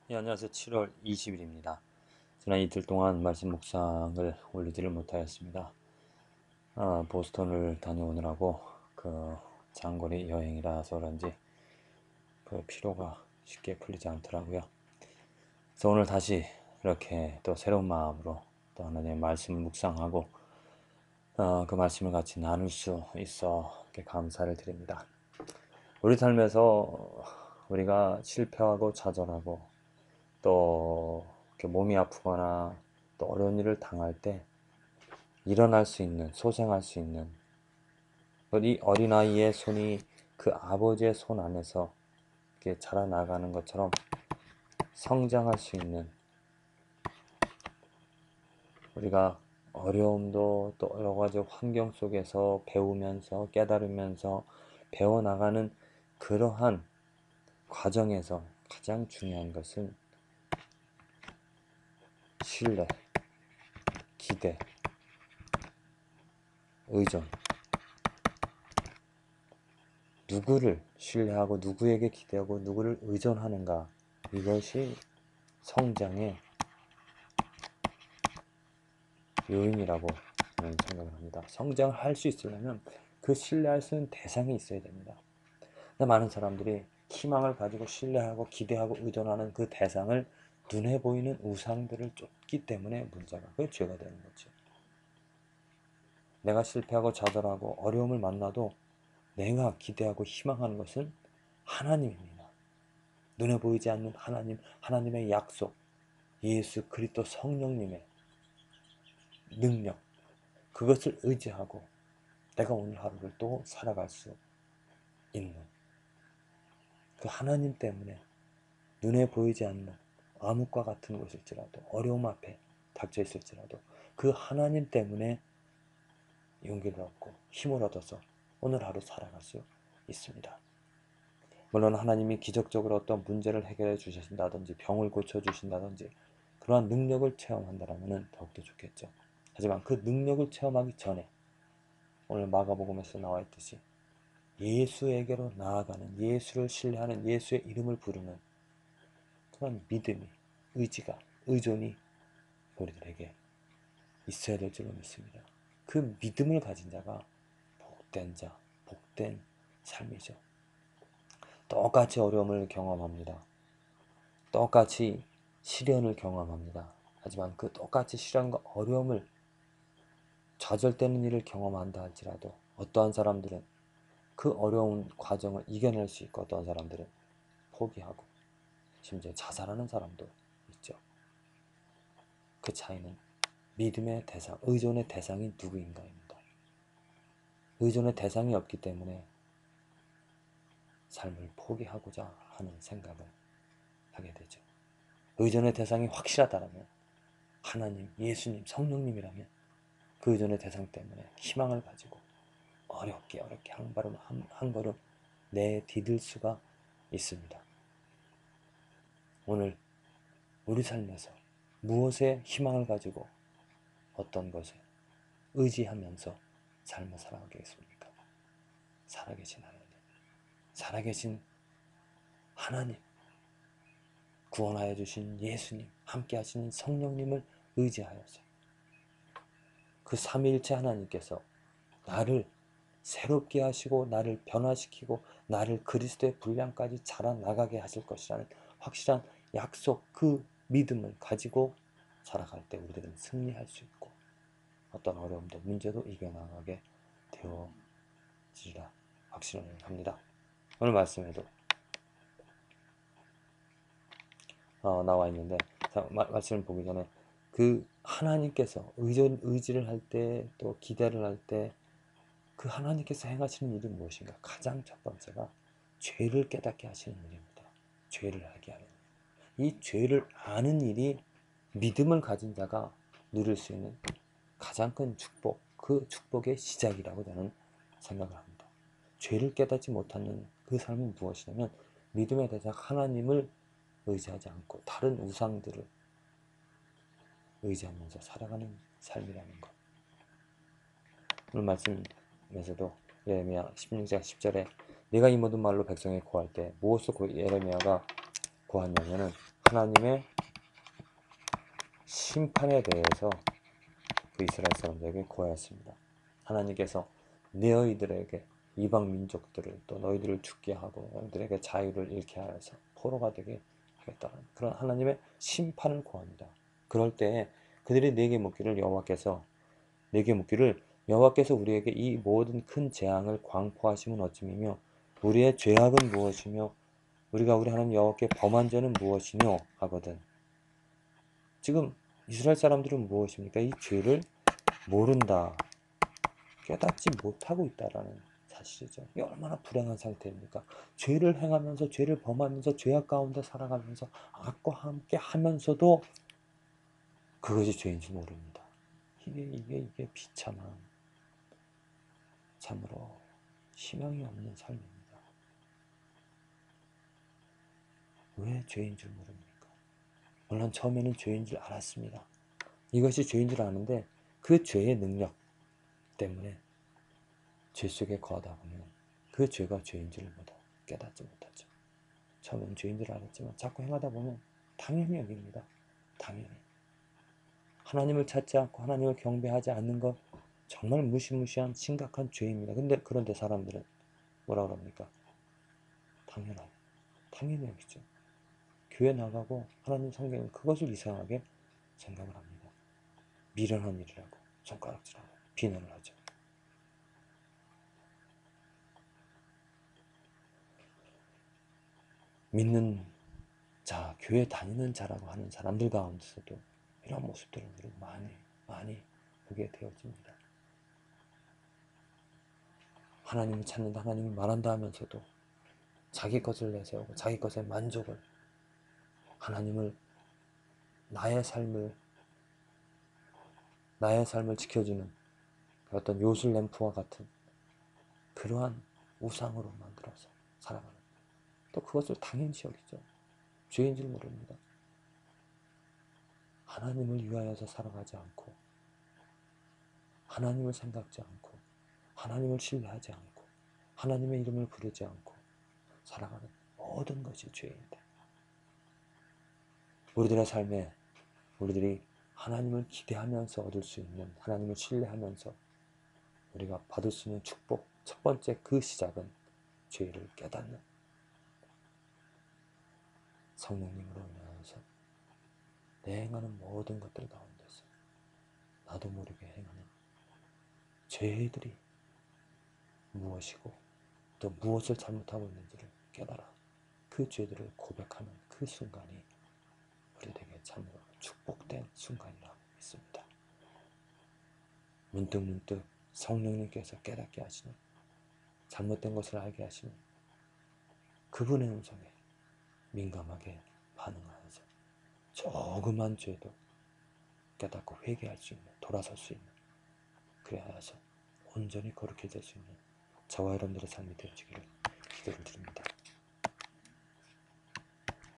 예, 안녕하세요. 7월 20일입니다. 지난 이틀 동안 말씀 묵상을 올리지를 못하였습니다. 보스턴을 다녀오느라고 장거리 여행이라서 그런지 그 피로가 쉽게 풀리지 않더라고요. 그래서 오늘 다시 이렇게 또 새로운 마음으로 또 하나님의 말씀을 묵상하고 그 말씀을 같이 나눌 수 있어 이렇게 감사를 드립니다. 우리 삶에서 우리가 실패하고 좌절하고 또 이렇게 몸이 아프거나 또 어려운 일을 당할 때 일어날 수 있는, 소생할 수 있는 이 어린아이의 손이 그 아버지의 손 안에서 이렇게 자라나가는 것처럼 성장할 수 있는, 우리가 어려움도 또 여러 가지 환경 속에서 배우면서 깨달으면서 배워나가는 그러한 과정에서 가장 중요한 것은 신뢰, 기대, 의존. 누구를 신뢰하고 누구에게 기대하고 누구를 의존하는가, 이것이 성장의 요인이라고 저는 생각을 합니다. 성장을 할 수 있으려면 그 신뢰할 수 있는 대상이 있어야 됩니다. 근데 많은 사람들이 희망을 가지고 신뢰하고 기대하고 의존하는 그 대상을 눈에 보이는 우상들을 쫓기 때문에 문제가, 그게 죄가 되는 거죠. 내가 실패하고 좌절하고 어려움을 만나도 내가 기대하고 희망하는 것은 하나님입니다. 눈에 보이지 않는 하나님, 하나님의 약속, 예수 그리스도 성령님의 능력, 그것을 의지하고 내가 오늘 하루를 또 살아갈 수 있는 그 하나님 때문에 눈에 보이지 않는 암흑과 같은 곳일지라도 어려움 앞에 닥쳐 있을지라도 그 하나님 때문에 용기를 얻고 힘을 얻어서 오늘 하루 살아갈 수 있습니다. 물론 하나님이 기적적으로 어떤 문제를 해결해 주신다든지 병을 고쳐 주신다든지 그러한 능력을 체험한다면 더욱더 좋겠죠. 하지만 그 능력을 체험하기 전에 오늘 마가복음에서 나와 있듯이 예수에게로 나아가는, 예수를 신뢰하는, 예수의 이름을 부르는 그런 믿음이, 의지가, 의존이 우리들에게 있어야 될 줄로 믿습니다. 그 믿음을 가진 자가 복된 자, 복된 삶이죠. 똑같이 어려움을 경험합니다. 똑같이 시련을 경험합니다. 하지만 그 똑같이 시련과 어려움을, 좌절되는 일을 경험한다 할지라도 어떠한 사람들은 그 어려운 과정을 이겨낼 수 있고 어떠한 사람들은 포기하고 심지어 자살하는 사람도 있죠. 그 차이는 믿음의 대상, 의존의 대상이 누구인가입니다. 의존의 대상이 없기 때문에 삶을 포기하고자 하는 생각을 하게 되죠. 의존의 대상이 확실하다면 하나님, 예수님, 성령님이라면 그 의존의 대상 때문에 희망을 가지고 어렵게 한 걸음 한 걸음 내디딜 수가 있습니다. 오늘 우리 삶에서 무엇에 희망을 가지고 어떤 것에 의지하면서 삶을 살아가겠습니까? 살아계신 하나님, 살아계신 하나님, 구원하여 주신 예수님, 함께 하시는 성령님을 의지하여서 그 삼위일체 하나님께서 나를 새롭게 하시고 나를 변화시키고 나를 그리스도의 분량까지 자라나가게 하실 것이라는 확실한 약속, 그 믿음을 가지고 살아갈 때 우리들은 승리할 수 있고 어떤 어려움도 문제도 이겨나가게 되어지리라 확신합니다. 오늘 말씀에도 나와 있는데, 말씀을 보기 전에 그 하나님께서 의지를 할 때 또 기대를 할 때 그 하나님께서 행하시는 일이 무엇인가? 가장 첫 번째가 죄를 깨닫게 하시는 일입니다. 죄를 알게 하는 일. 이 죄를 아는 일이 믿음을 가진 자가 누릴 수 있는 가장 큰 축복, 그 축복의 시작이라고 저는 생각을 합니다. 죄를 깨닫지 못하는 그 삶은 무엇이냐면 믿음의 대상 하나님을 의지하지 않고 다른 우상들을 의지하면서 살아가는 삶이라는 것. 오늘 말씀에서도 예레미야 16장 10절에 내가 이 모든 말로 백성에게 고할 때 무엇을 예레미야가 고하냐면은 하나님의 심판에 대해서 그 이스라엘 사람들에게 고하였습니다. 하나님께서 너희들에게 이방 민족들을 또 너희들을 죽게 하고 너희들에게 자유를 잃게 하여서 포로가 되게 하겠다는 그런 하나님의 심판을 고합니다. 그럴 때에 그들이 내게 묻기를 여호와께서 우리에게 이 모든 큰 재앙을 광포하심은 어찌미며 우리의 죄악은 무엇이며 우리가 우리 하나님 여호와께 범한 죄는 무엇이뇨 하거든. 지금 이스라엘 사람들은 무엇입니까? 이 죄를 모른다, 깨닫지 못하고 있다라는 사실이죠. 이게 얼마나 불행한 상태입니까? 죄를 행하면서 죄를 범하면서 죄악 가운데 살아가면서 악과 함께 하면서도 그것이 죄인 줄 모릅니다. 이게 비참한, 참으로 희망이 없는 삶입니다. 왜 죄인 줄 모릅니까? 물론 처음에는 죄인 줄 알았습니다. 이것이 죄인 줄 아는데 그 죄의 능력 때문에 죄 속에 거하다 보면 그 죄가 죄인 줄을 깨닫지 못하죠. 처음엔 죄인 줄 알았지만 자꾸 행하다 보면 당연히 여깁니다. 당연히. 하나님을 찾지 않고 하나님을 경배하지 않는 것 정말 무시무시한 심각한 죄입니다. 그런데 사람들은 뭐라 그럽니까? 당연히 여기죠. 교회 나가고 하나님 성경은 그것을 이상하게 생각을 합니다. 미련한 일이라고 손가락질하고 비난을 하죠. 믿는 자, 교회 다니는 자라고 하는 사람들 가운데서도 이런 모습들을 우리 많이 보게 되어집니다. 하나님을 찾는다, 하나님이 말한다 하면서도 자기 것을 내세우고 자기 것에 만족을, 하나님을 나의 삶을 지켜주는 어떤 요술 램프와 같은 그러한 우상으로 만들어서 살아가는, 또 그것을 당연시 여기죠. 죄인 줄 모릅니다. 하나님을 위하여서 살아가지 않고 하나님을 생각지 않고 하나님을 신뢰하지 않고 하나님의 이름을 부르지 않고 살아가는 모든 것이 죄인이다. 우리들의 삶에 우리들이 하나님을 기대하면서 얻을 수 있는, 하나님을 신뢰하면서 우리가 받을 수 있는 축복, 첫 번째 그 시작은 죄를 깨닫는 성령님으로 인하여서 내 행하는 모든 것들 가운데서 나도 모르게 행하는 죄들이 무엇이고 또 무엇을 잘못하고 있는지를 깨달아 그 죄들을 고백하는 그 순간이 우리에게 참으로 축복된 순간이라고 믿습니다. 문득문득 성령님께서 깨닫게 하시는, 잘못된 것을 알게 하시는 그분의 음성에 민감하게 반응하여서 조그만 죄도 깨닫고 회개할 수 있는, 돌아설 수 있는, 그래야 해서 온전히 거룩해질 수 있는 저와 여러분들의 삶이 되어지기를 기도를 드립니다.